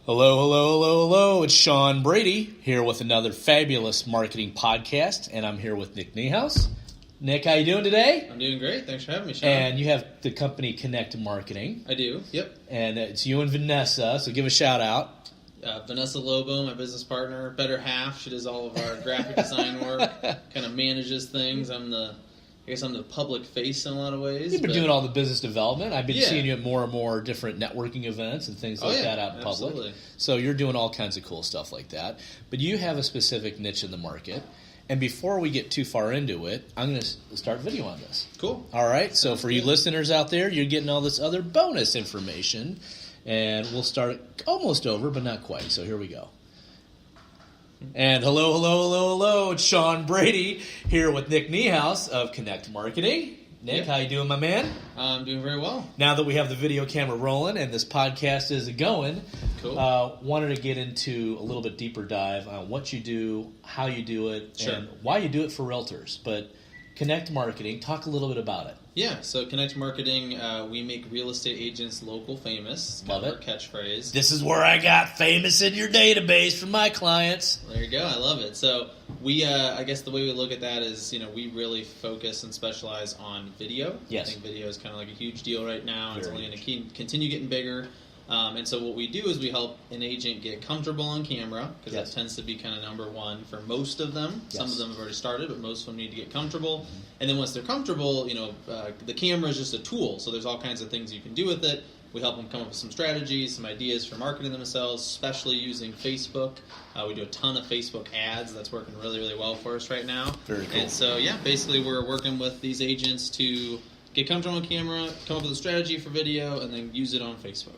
Hello, hello, hello, hello. It's Sean Brady here with another fabulous marketing podcast, and I'm here with Nick Niehaus. Nick, how you doing today? I'm doing great. Thanks for having me, Sean. And you have the company Connect Marketing. I do, yep. And it's you and Vanessa, so give a shout out. Vanessa Lobo, my business partner, better half. She does all of our graphic design work, kind of manages things. I'm the public face in a lot of ways. You've been doing all the business development. I've been Yeah. seeing you at more and more different networking events and things like that out in public. Absolutely. So you're doing all kinds of cool stuff like that. But you have a specific niche in the market. And before we get too far into it, I'm going to start video on this. Cool. All right. So for you listeners out there, you're getting all this other bonus information. And we'll start almost over, but not quite. So here we go. And hello, hello, hello, hello. It's Sean Brady here with Nick Niehaus of Connect Marketing. Nick, how you doing, my man? I'm doing very well. Now that we have the video camera rolling and this podcast is going, Cool. Wanted to get into a little bit deeper dive on what you do, how you do it, Sure. and why you do it for realtors. But Connect Marketing, talk a little bit about it. Yeah, so Connect Marketing, we make real estate agents local famous. Love kind of it. Our catchphrase. This is where I got famous in your database from my clients. There you go. I love it. So we, I guess the way we look at that is, we really focus and specialize on video. Yes. I think video is kind of like a huge deal right now. It's Very only going to continue getting bigger. And so what we do is we help an agent get comfortable on camera, because Yes. that tends to be kind of number one for most of them. Yes. Some of them have already started, but most of them need to get comfortable. And then once they're comfortable, the camera is just a tool. So there's all kinds of things you can do with it. We help them come up with some strategies, some ideas for marketing themselves, especially using Facebook. We do a ton of Facebook ads. That's working really, really well for us right now. Very cool. And so, basically we're working with these agents to get comfortable on camera, come up with a strategy for video, and then use it on Facebook.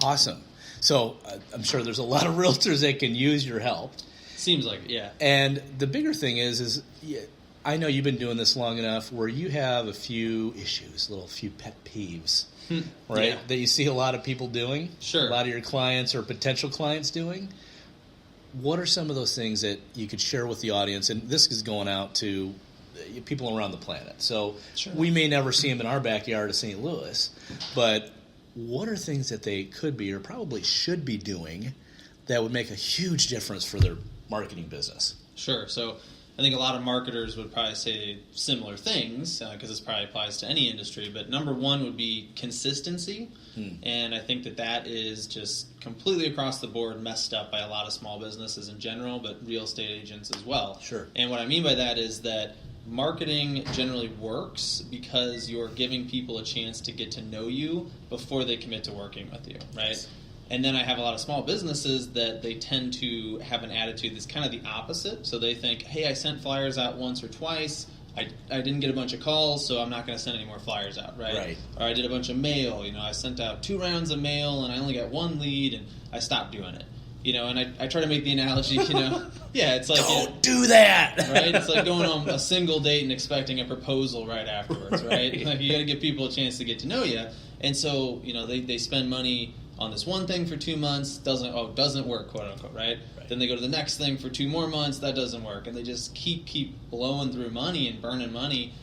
Awesome. So I'm sure there's a lot of realtors that can use your help. Seems like it, yeah. And the bigger thing is I know you've been doing this long enough where you have a few issues, few pet peeves, right? Yeah. That you see a lot of people doing. Sure. A lot of your clients or potential clients doing. What are some of those things that you could share with the audience? And this is going out to people around the planet. So Sure. we may never see them in our backyard of St. Louis, but what are things that they could be or probably should be doing that would make a huge difference for their marketing business? Sure. So I think a lot of marketers would probably say similar things, because this probably applies to any industry. But number one would be consistency. And I think that is just completely across the board messed up by a lot of small businesses in general, but real estate agents as well. Sure. And what I mean by that is that marketing generally works because you're giving people a chance to get to know you before they commit to working with you, right? Yes. And then I have a lot of small businesses that they tend to have an attitude that's kind of the opposite. So they think, hey, I sent flyers out once or twice. I didn't get a bunch of calls, so I'm not going to send any more flyers out, right? Right. Or I did a bunch of mail. I sent out 2 rounds of mail, and I only got 1 lead, and I stopped doing it. And I try to make the analogy, yeah, it's like... Don't do that! Right? It's like going on a single date and expecting a proposal right afterwards, right? Right. Like, you got to give people a chance to get to know you. And so, they spend money on this one thing for 2 months, doesn't work, quote unquote, right? Then they go to the next thing for 2 more months, that doesn't work. And they just keep blowing through money and burning money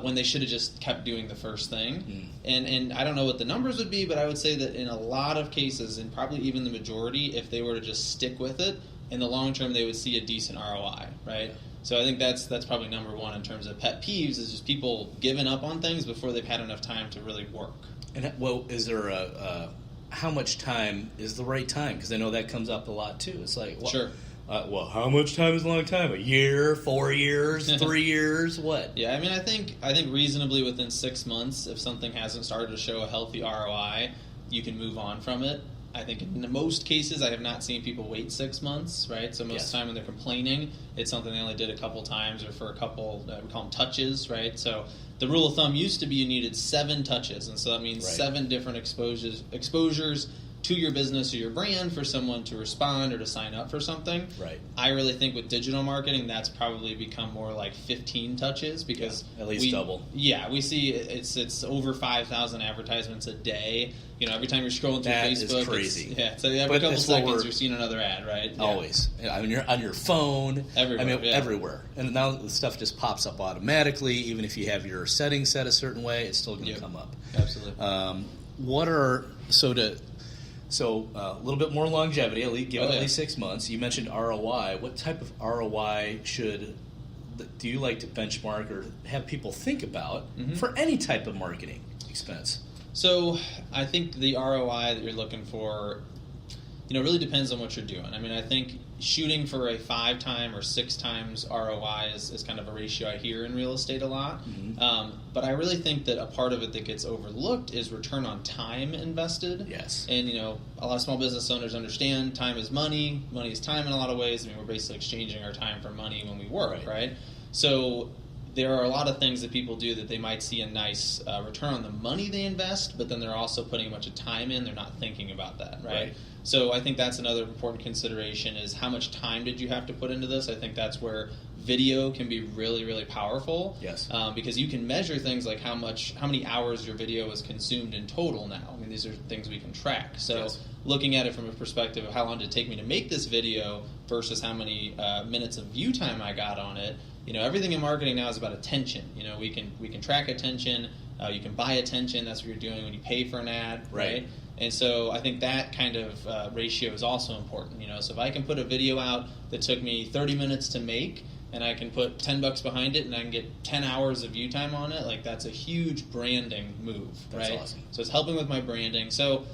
when they should have just kept doing the first thing. And I don't know what the numbers would be, but I would say that in a lot of cases, and probably even the majority, if they were to just stick with it, in the long term they would see a decent ROI, right? So I think that's probably number one in terms of pet peeves, is just people giving up on things before they've had enough time to really work. And is there how much time is the right time? Because I know that comes up a lot too. It's like, Sure. How much time is a long time? A year, 4 years, 3 years, what? Yeah, I think reasonably within 6 months, if something hasn't started to show a healthy ROI, you can move on from it. I think in most cases, I have not seen people wait 6 months, right? So most of the time when they're complaining, it's something they only did a couple times or for a couple, we call them touches, right? So the rule of thumb used to be you needed 7 touches, and so that means 7 different exposures to your business or your brand for someone to respond or to sign up for something. Right. I really think with digital marketing, that's probably become more like 15 touches, because at least double. Yeah, we see it's over 5,000 advertisements a day. Every time you're scrolling through that Facebook, is crazy. So every couple seconds you're seeing another ad, right? Yeah. Always. On your phone. Everywhere. Everywhere. And now the stuff just pops up automatically. Even if you have your settings set a certain way, it's still going to come up. Absolutely. So a little bit more longevity, at least, give it yeah. at least 6 months. You mentioned ROI. What type of ROI do you like to benchmark or have people think about for any type of marketing expense? So I think the ROI that you're looking for, really depends on what you're doing. I mean, I think shooting for a 5 times or 6 times ROI is kind of a ratio I hear in real estate a lot. But I really think that a part of it that gets overlooked is return on time invested. Yes. And, a lot of small business owners understand time is money. Money is time in a lot of ways. I mean, we're basically exchanging our time for money when we work, right? So there are a lot of things that people do that they might see a nice return on the money they invest, but then they're also putting a bunch of time in. They're not thinking about that, right? So I think that's another important consideration is how much time did you have to put into this? I think that's where video can be really, really powerful. Yes. Because you can measure things like how many hours your video is consumed in total now. I mean, these are things we can track. So looking at it from a perspective of how long did it take me to make this video versus how many minutes of view time I got on it. Everything in marketing now is about attention. We can track attention. You can buy attention. That's what you're doing when you pay for an ad, right? And so I think that kind of ratio is also important. So if I can put a video out that took me 30 minutes to make, and I can put $10 behind it, and I can get 10 hours of view time on it, like that's a huge branding move, right? That's awesome. So it's helping with my branding. So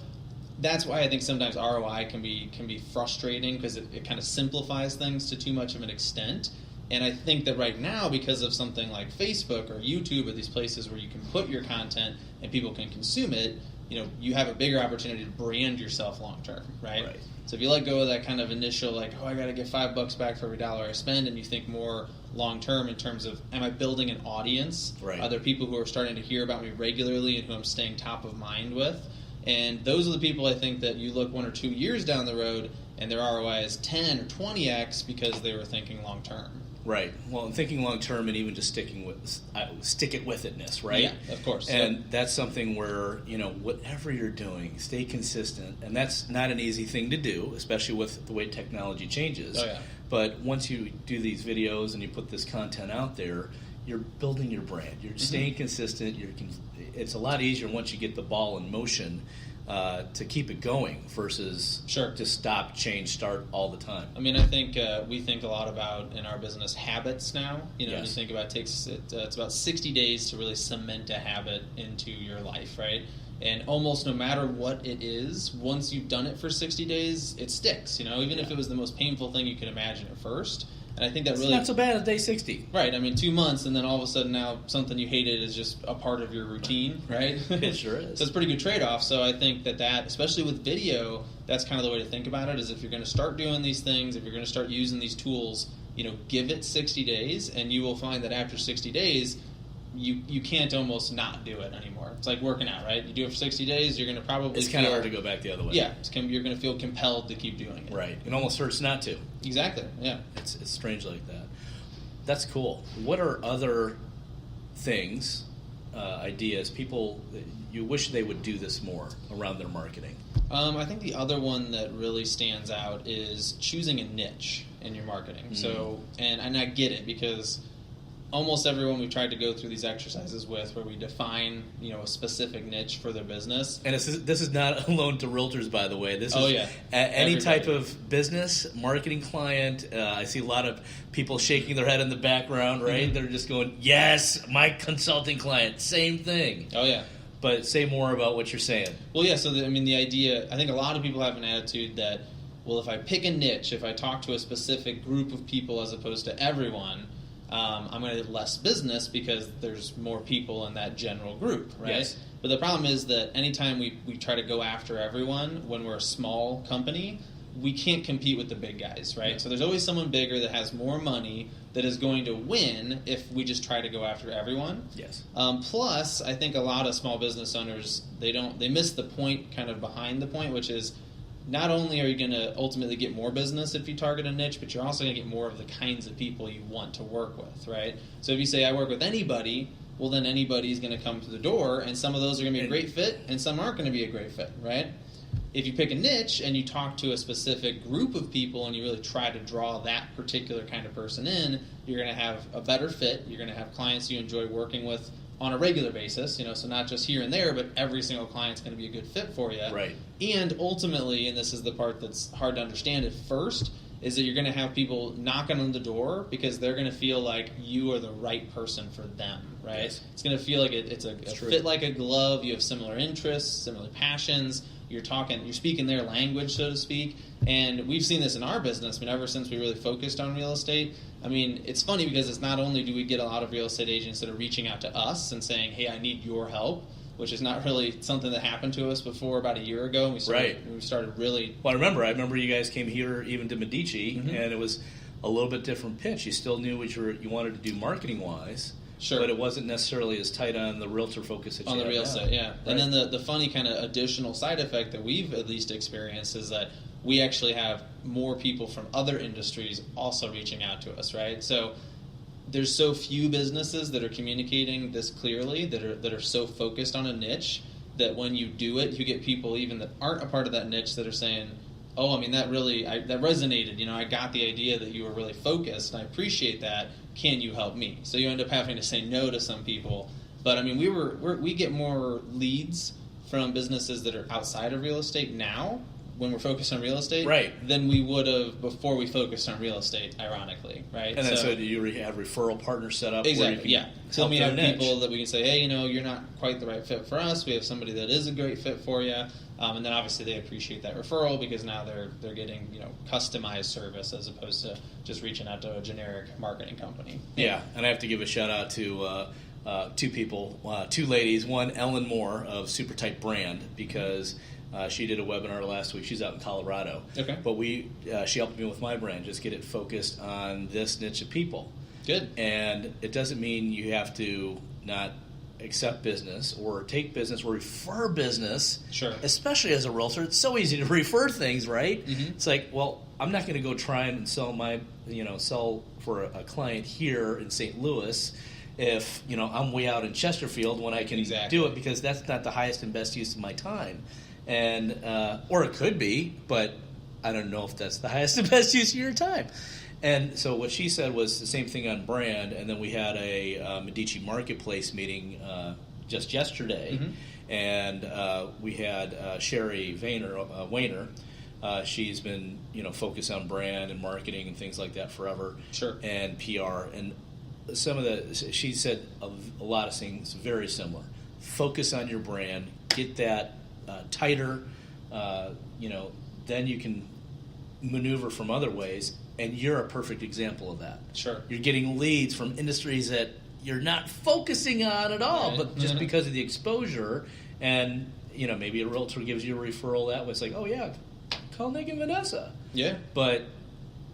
that's why I think sometimes ROI can be frustrating because it kind of simplifies things to too much of an extent. And I think that right now, because of something like Facebook or YouTube or these places where you can put your content and people can consume it, you have a bigger opportunity to brand yourself long term, right? So if you let go of that kind of initial, I got to get $5 back for every dollar I spend, and you think more long term in terms of, am I building an audience? Are there people who are starting to hear about me regularly and who I'm staying top of mind with? And those are the people I think that you look 1 or 2 years down the road and their ROI is 10 or 20x because they were thinking long term. Right. Well, I'm thinking long term and even just stick it with itness, right? Yeah, of course. And that's something where, whatever you're doing, stay consistent. And that's not an easy thing to do, especially with the way technology changes. But once you do these videos and you put this content out there, you're building your brand. You're staying consistent. It's a lot easier once you get the ball in motion to keep it going versus just stop, change, start all the time. I mean, I think we think a lot about in our business habits now. You think about it's about 60 days to really cement a habit into your life, right? And almost no matter what it is, once you've done it for 60 days, it sticks. Even if it was the most painful thing you could imagine at first. And I think that really... It's not so bad at day 60. Right. I mean, 2 months, and then all of a sudden now something you hated is just a part of your routine, right? It sure is. So it's a pretty good trade-off. So I think that, especially with video, that's kind of the way to think about it, is if you're going to start doing these things, if you're going to start using these tools, give it 60 days, and you will find that after 60 days, you can't almost not do it anymore. It's like working out, right? You do it for 60 days, you're going to probably It's kind of hard to go back the other way. Yeah, you're going to feel compelled to keep doing it. Right. It almost hurts not to. Exactly, yeah. It's strange like that. That's cool. What are other things, ideas, people, you wish they would do this more around their marketing? I think the other one that really stands out is choosing a niche in your marketing. So, and I get it because almost everyone we've tried to go through these exercises with where we define, a specific niche for their business. And this is not alone to realtors, by the way. This is any type of business, marketing client. I see a lot of people shaking their head in the background, right? They're just going, yes, my consulting client, same thing. Oh, yeah. But say more about what you're saying. Well, yeah, so the idea, I think a lot of people have an attitude that, well, if I pick a niche, if I talk to a specific group of people as opposed to everyone, I'm going to get less business because there's more people in that general group, right? Yes. But the problem is that anytime we try to go after everyone when we're a small company, we can't compete with the big guys, right? Yeah. So there's always someone bigger that has more money that is going to win if we just try to go after everyone. Yes. Plus, I think a lot of small business owners, they miss the point kind of behind the point, which is not only are you going to ultimately get more business if you target a niche, but you're also going to get more of the kinds of people you want to work with, right? So if you say, I work with anybody, well, then anybody's going to come to the door, and some of those are going to be a great fit, and some aren't going to be a great fit, right? If you pick a niche and you talk to a specific group of people and you really try to draw that particular kind of person in, you're going to have a better fit. You're going to have clients you enjoy working with on a regular basis, so not just here and there, but every single client's going to be a good fit for you. Right. And ultimately, and this is the part that's hard to understand at first, is that you're going to have people knocking on the door because they're going to feel like you are the right person for them, right? Yes. It's going to feel like it's a fit like a glove. You have similar interests, similar passions. You're speaking their language, so to speak. And we've seen this in our business. I mean, ever since we really focused on real estate. I mean, it's funny because it's not only do we get a lot of real estate agents that are reaching out to us and saying, hey, I need your help, which is not really something that happened to us before about a year ago. And we started really... Well, I remember you guys came here even to Medici, and it was a little bit different pitch. You still knew what you wanted to do marketing-wise. Sure. But it wasn't necessarily as tight on the realtor focus that you on the real estate, yeah. Right. And then the funny kind of additional side effect that we've at least experienced is that we actually have more people from other industries also reaching out to us, right? So there's so few businesses that are communicating this clearly, that are so focused on a niche, that when you do it, you get people even that aren't a part of that niche that are saying, oh, I mean, that resonated. I got the idea that you were really focused, and I appreciate that. Can you help me? So you end up having to say no to some people. But I mean, we get more leads from businesses that are outside of real estate now when we're focused on real estate, right, than we would have before we focused on real estate. Ironically, right? And then so do you have referral partners set up? Exactly. Where you can So we have people that we can say, hey, you're not quite the right fit for us. We have somebody that is a great fit for you. And then obviously they appreciate that referral because now they're getting customized service as opposed to just reaching out to a generic marketing company. Yeah, and I have to give a shout out to two people, two ladies. One, Ellen Moore of Super Tight Brand, because she did a webinar last week. She's out in Colorado. Okay. But she helped me with my brand, just get it focused on this niche of people. Good. And it doesn't mean you have to not accept business or take business or refer business. Sure. Especially as a realtor, it's so easy to refer things, right? Mm-hmm. It's like, well, I'm not going to go try and sell for a client here in St. Louis if I'm way out in Chesterfield when I can do it, because that's not the highest and best use of my time. And or it could be, but I don't know if that's the highest and best use of your time. And so what she said was the same thing on brand. And then we had a Medici Marketplace meeting just yesterday, and we had Sherry Wayner. She's been focused on brand and marketing and things like that forever. Sure. And PR, and she said a lot of things very similar. Focus on your brand, get that tighter, then you can maneuver from other ways, and you're a perfect example of that. Sure. You're getting leads from industries that you're not focusing on at all, right, but just because of the exposure, and maybe a realtor gives you a referral that way. It's like, oh yeah, call Nick and Vanessa. Yeah. But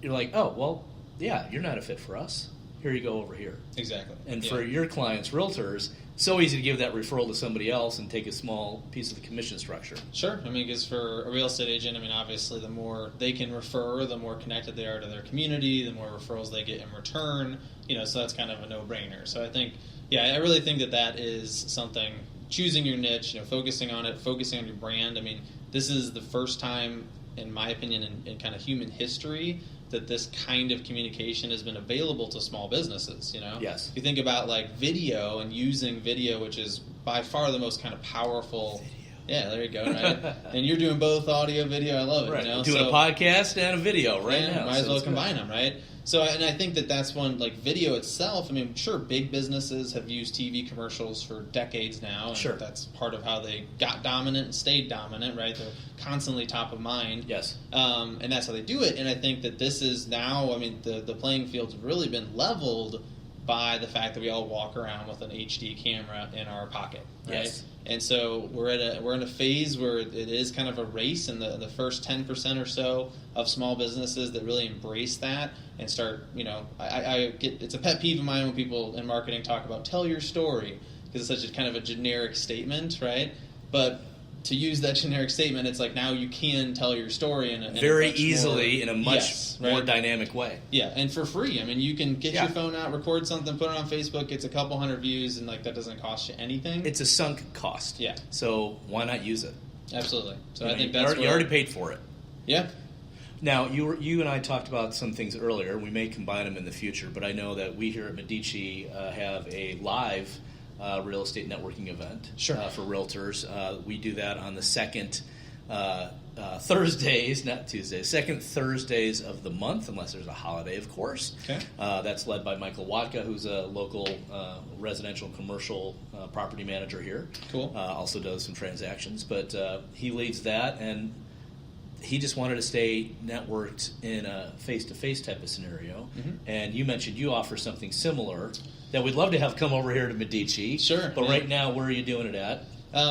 you're like, oh well, yeah, you're not a fit for us. Here you go over here. Exactly. And for your clients, realtors, so easy to give that referral to somebody else and take a small piece of the commission structure. Sure. I mean, because for a real estate agent, obviously the more they can refer, the more connected they are to their community, the more referrals they get in return, so that's kind of a no-brainer. So I think, I really think that is something, choosing your niche, focusing on it, focusing on your brand. This is the first time, in my opinion, in kind of human history, that this kind of communication has been available to small businesses, Yes. If you think about video and using video, which is by far the most kind of powerful. Video. Yeah, there you go. Right? And you're doing both audio, video. I love it. Right. Doing a podcast and a video now. Might as well combine them, right? So, and I think that's one, video itself. Sure, big businesses have used TV commercials for decades now. And sure. That's part of how they got dominant and stayed dominant, right? They're constantly top of mind. Yes. And that's how they do it. And I think that this is now, the playing field's really been leveled by the fact that we all walk around with an HD camera in our pocket, right? Yes. And so we're in a phase where it is kind of a race, and the first 10% or so of small businesses that really embrace that and start, I get, it's a pet peeve of mine when people in marketing talk about tell your story, because it's such a kind of a generic statement, right? But to use that generic statement, it's like now you can tell your story in a very much easily more, in a much more dynamic way. Yeah, and for free. You can get your phone out, record something, put it on Facebook. It's a couple hundred views, and that doesn't cost you anything. It's a sunk cost. Yeah. So why not use it? Absolutely. So I think you already paid for it. Yeah. Now, you and I talked about some things earlier. We may combine them in the future, but I know that we here at Medici have a live real estate networking event Sure. For realtors. We do that on the second Thursdays, not Tuesdays, second Thursdays of the month, unless there's a holiday, of course. Okay. That's led by Michael Watka, who's a local residential commercial property manager here. Cool. Also does some transactions, but he leads that, and he just wanted to stay networked in a face-to-face type of scenario. Mm-hmm. And you mentioned you offer something similar that we'd love to have come over here to Medici. Sure. But right now, where are you doing it at?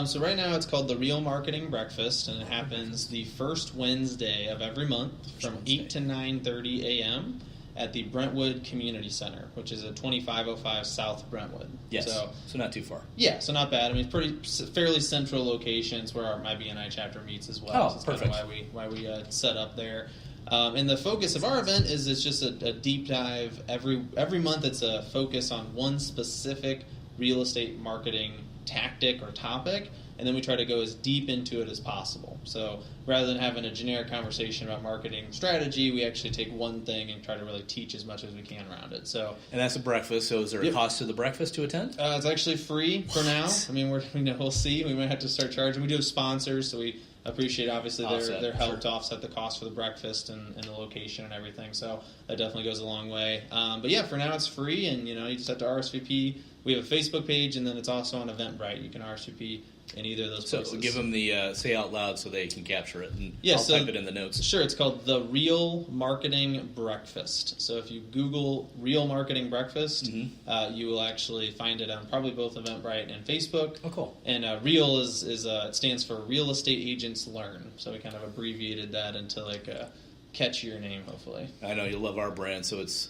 So right now it's called the Real Marketing Breakfast, and it happens the first Wednesday of every month from 8 to 9:30 a.m. at the Brentwood Community Center, which is at 2505 South Brentwood. Yes, so not too far. Yeah, so not bad. I mean, it's fairly central locations where our MyBNI chapter meets as well. Oh, so that's perfect. kind of why we set up there. And the focus of our event is it's just a deep dive. Every month it's a focus on one specific real estate marketing tactic or topic, and then we try to go as deep into it as possible. So rather than having a generic conversation about marketing strategy, we actually take one thing and try to really teach as much as we can around it. So, and that's a breakfast. So is there a cost to the breakfast to attend? It's actually free for now. I mean, we'll see. We might have to start charging. We do have sponsors, so we appreciate obviously their help to offset the cost for the breakfast and the location and everything. So that definitely goes a long way. But yeah, for now it's free, and you just have to RSVP. We have a Facebook page, and then it's also on Eventbrite. You can RSVP in either of those places. So give them the say out loud so they can capture it, and I'll type it in the notes. Sure, it's called the Real Marketing Breakfast. So if you Google Real Marketing Breakfast, you will actually find it on probably both Eventbrite and Facebook. Oh, cool. And Real is it stands for Real Estate Agents Learn. So we kind of abbreviated that into like a catchier name, hopefully. I know you'll love our brand, so it's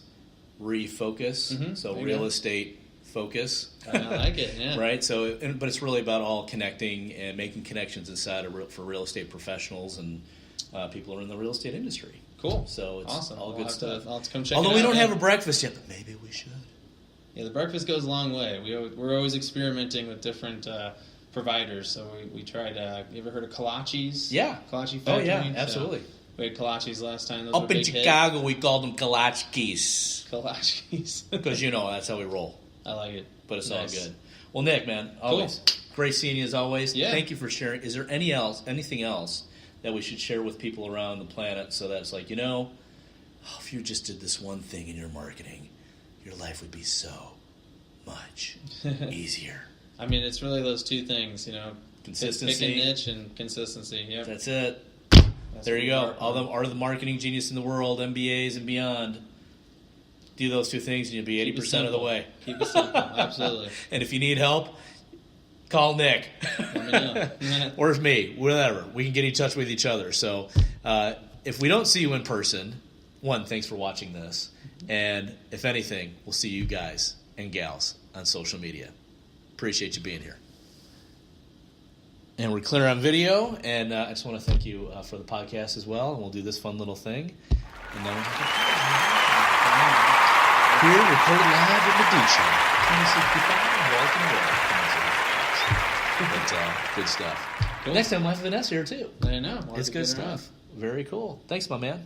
Refocus. Mm-hmm. So Real Estate Focus. I like it, yeah. Right? So, but it's really about all connecting and making connections inside for real estate professionals and people who are in the real estate industry. Cool. So it's awesome. all good stuff. I'll have to come check Although it out. we don't have a breakfast yet, but maybe we should. Yeah, the breakfast goes a long way. We're always experimenting with different providers. So we tried. You ever heard of kolaches? Yeah. Kolache Factory? Oh, yeah, absolutely. So we had kolaches last time. Those Up were in big Chicago, we called them kolaches. Kolaches. Because, that's how we roll. I like it. But it's Nice. all good. Well, Nick, man, always great seeing you as always. Yeah. Thank you for sharing. Is there anything else that we should share with people around the planet so that it's like, if you just did this one thing in your marketing, your life would be so much easier. I mean, it's really those two things, Consistency. Pick a niche and consistency. Yep. That's it. That's There what you we go. work All on. them are the marketing genius in the world, MBAs and beyond. Do those two things and you'll be 80% of the way. Keep it simple. Absolutely. And if you need help, call Nick. Let me know. Or me. Whatever. We can get in touch with each other. So if we don't see you in person, one, thanks for watching this. And if anything, we'll see you guys and gals on social media. Appreciate you being here. And we're clear on video. And I just want to thank you for the podcast as well. And we'll do this fun little thing. And then here, recorded live in Medici, 2065 Walton Road. But good stuff. Cool. Next time we'll have Vanessa here too. I know. It's good stuff. Very cool. Thanks, my man.